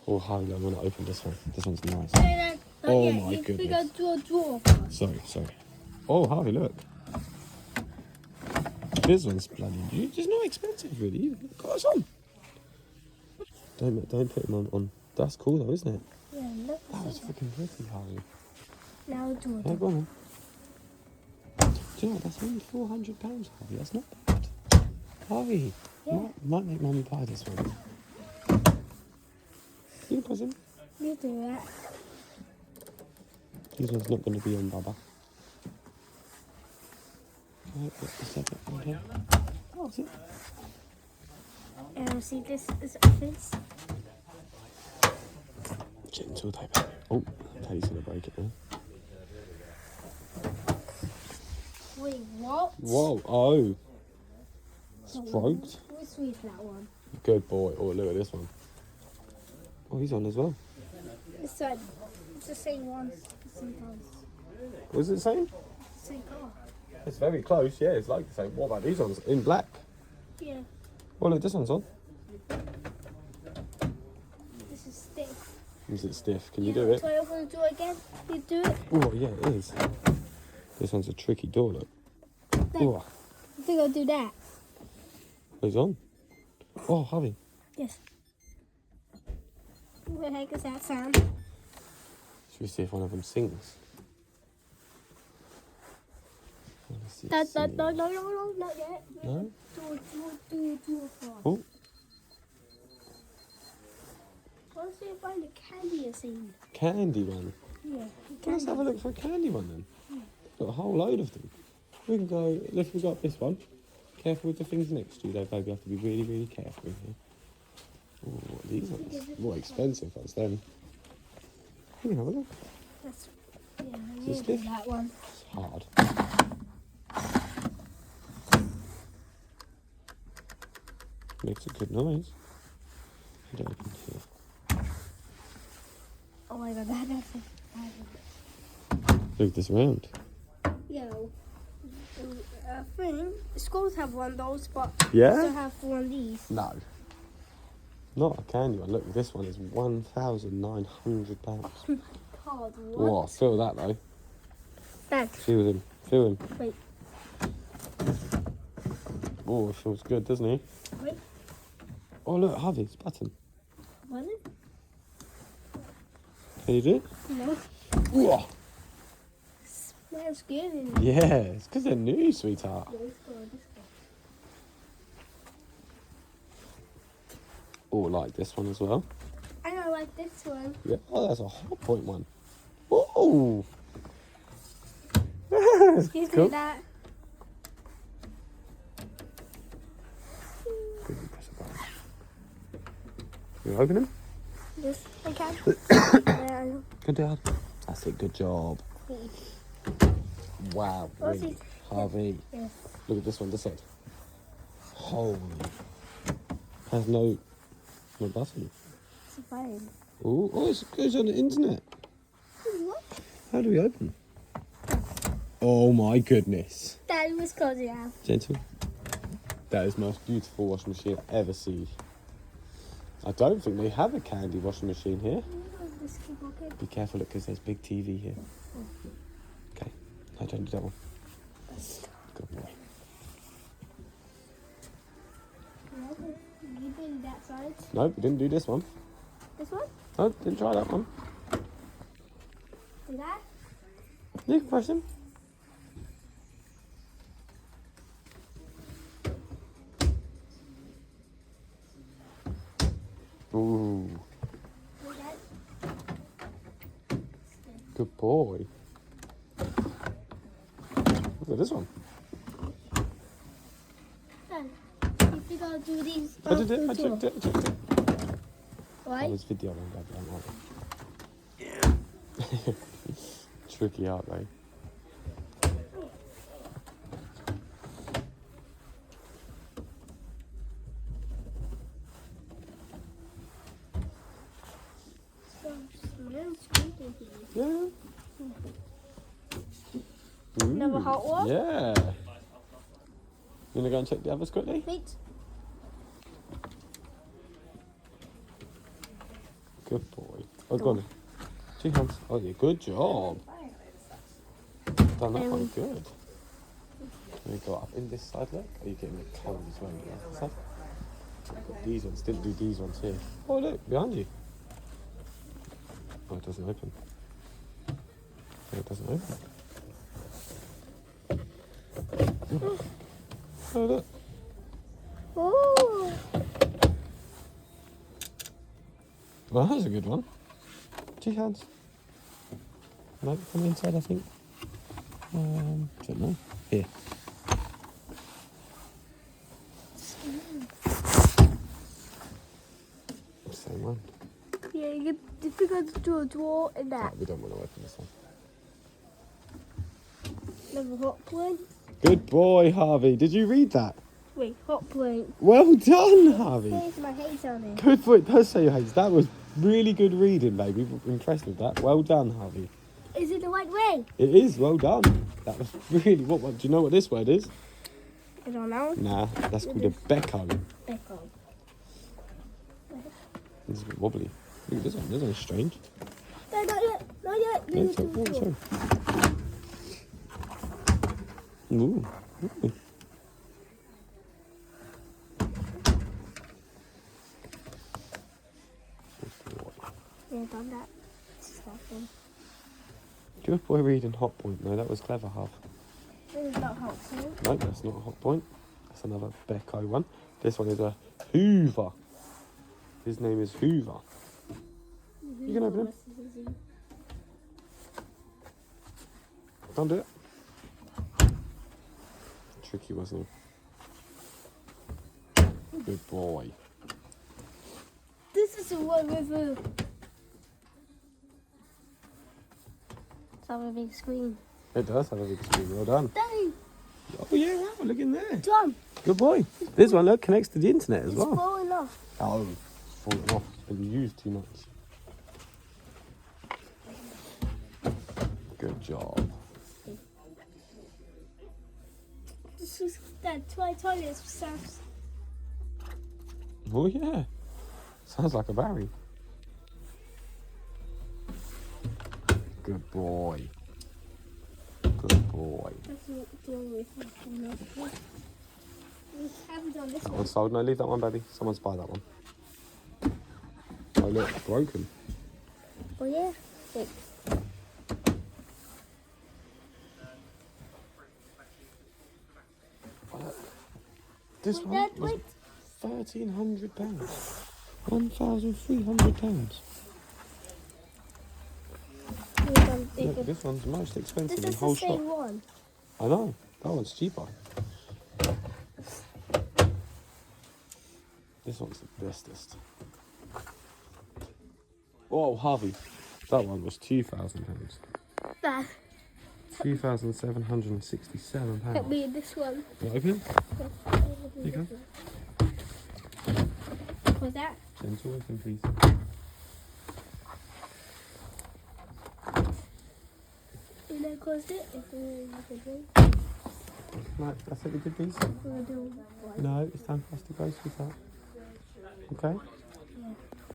Oh, Harvey, I'm going to open this one. This one's nice. Hey, Oh my goodness. We got to a drawer first. Sorry. Oh, Harvey, look. This one's bloody. It's not expensive, really. Look what's on. Don't put him on. That's cool, though, isn't it? Yeah, look. That was freaking pretty, Harvey. Now do it. Yeah, go on. Do you know what? That's only £400, Harvey. That's not bad. Harvey, Yeah. might make Mummy buy this one. You can press him. You do that. This one's not going to be on Baba. Right, what's the second one here? Oh, is it? See, this is Harveys. Gentle type. Oh, Teddy's going to break it now. Wait, what? Whoa, oh. Stroked. Let's read that one. Good boy. Oh, look at this one. Oh, he's on as well. It's the same one. Sometimes. Was it the same? Same color. It's very close, yeah, it's like the same. What about these ones? In black? Yeah. Oh, look, this one's on. This is stiff. Is it stiff? Can you do it? So I open the door again. You do it. Oh, yeah, it is. This one's a tricky door, look. Then, Oh, I think I'll do that. he's on. Oh, Harvey. Yes. What the heck is that sound? Should we see if one of them sings? I wanna see it No, sing. not yet. No? Do first. Oh, Let's see if I find a candy or scene. candy one. Yeah. Let's have a look for a candy one then. Got a whole load of them. We can go, if we got this one. Careful with the things next to you though, baby. You have to be really, really careful in here. Oh, these ones. More expensive ones then. You can have a look. That's, yeah, I Is need it to do stiff? that one. It's hard. Makes a good noise. Put it open here. Oh my god, that's Move this around. Yo. I think schools have one of those, but Yeah? also have one of these. No. Not a candy one. Look, this one is £1,900. God, what? Whoa, feel that though. Dad, Feel him. Feel him. wait. Oh, it feels good, doesn't he? Wait. Oh, look, Harvey's button. Was it? Can you do it? No. Whoa. Smells good. Yeah, it's because they're new, sweetheart. Let's go, let's go. Oh, like this one as well. I don't like this one. Yeah. Oh, that's a Hot Point one. Whoa. You Cool. do that. Quickly press a button. You open him? Yes, I can. Yeah, Good dad. That's it, good job. Wow, What's really. this? Harvey. Yes. Look at this one, this side. Holy. Has no button. It's fine. Ooh, oh, it goes on the internet. What? How do we open? Oh my goodness. Daddy was closing out. Gentle. That is the most beautiful washing machine I've ever seen. I don't think they have a candy washing machine here. This keep okay. Be careful, look, because there's big TV here. Okay, no, don't do that one. Good boy. You did that side. No, we didn't do this one. This one? No, didn't try that one. Do that? You can press him. Ooh, Do that? good boy. Look at this one. Dad, if you gotta do these. I did it, I took it. Why? I was videoing that, don't worry. Tricky, aren't they? Smells good in here. Yeah. Another hot one? Yeah. You wanna go and check the others quickly? Wait. Good boy. Oh, go on. 2 hands. Oh, yeah, good job. Done that one, good. Can we go up in this side, look? Are you getting it cold as well? Yeah, this side? Got these ones, didn't do these ones here. Oh, look, behind you. Oh, it doesn't open. Oh, it doesn't open. Oh, look. Oh. Well, that was a good one. 2 hands. No, come inside, I think. Don't know. Here. Same one. Yeah, you got to do a draw in that. Oh, we don't want to open this one. Another hot point. Good boy, Harvey. Did you read that? Wait, hot point. Well done, Harvey. There's my haze on it. Good boy. It does say your haze. That was really good reading, baby. Impressed with that. Well done, Harvey. Is it the right way? It is. Well done. That was really what? Do you know what this word is? I don't know. Nah, that's called a becco. Becco. This is a bit wobbly. Look at this one. This one's strange. No, not yet. Not yet. No, There's sorry. a draw. Sorry. Ooh. Ooh. Yeah, done that. Stuffing. Good boy reading hot point. No, that was clever, Harv. This is not hot point. No, that's not a hot point. That's another becco one. This one is a Hoover. His name is Hoover. You can open him. Don't do it. Tricky, wasn't it? Good boy. This is the one with a... It's on a big screen. It does have a big screen. Well done. Daddy, Oh yeah, wow, look in there. Tom, Good boy. This one, look, connects to the internet as it's well. falling off. Oh, falling off. It's been used too much. Good job. This is that toilet sounds. Oh yeah. Sounds like a Barry. Good boy. Good boy. That's not the only way falling off. We haven't done this That one. one's sold. No, leave that one, baby. Someone's buy that one. Oh look, it's broken. Oh yeah. Wait. This Wait, one Dad, was wait. £1,300. £1,300. We've done bigger. Look, this one's most expensive This in is the whole the same shop. one. I know. That one's cheaper. This one's the bestest. Oh, Harvey. That one was £2,000. That. £2,767. Help me in this one. You open? Here you go. What's that? Gentle open, please. And then close it. Right, that's it, we did these. We'll do one. No, it's time for us to go, sweetheart. Okay?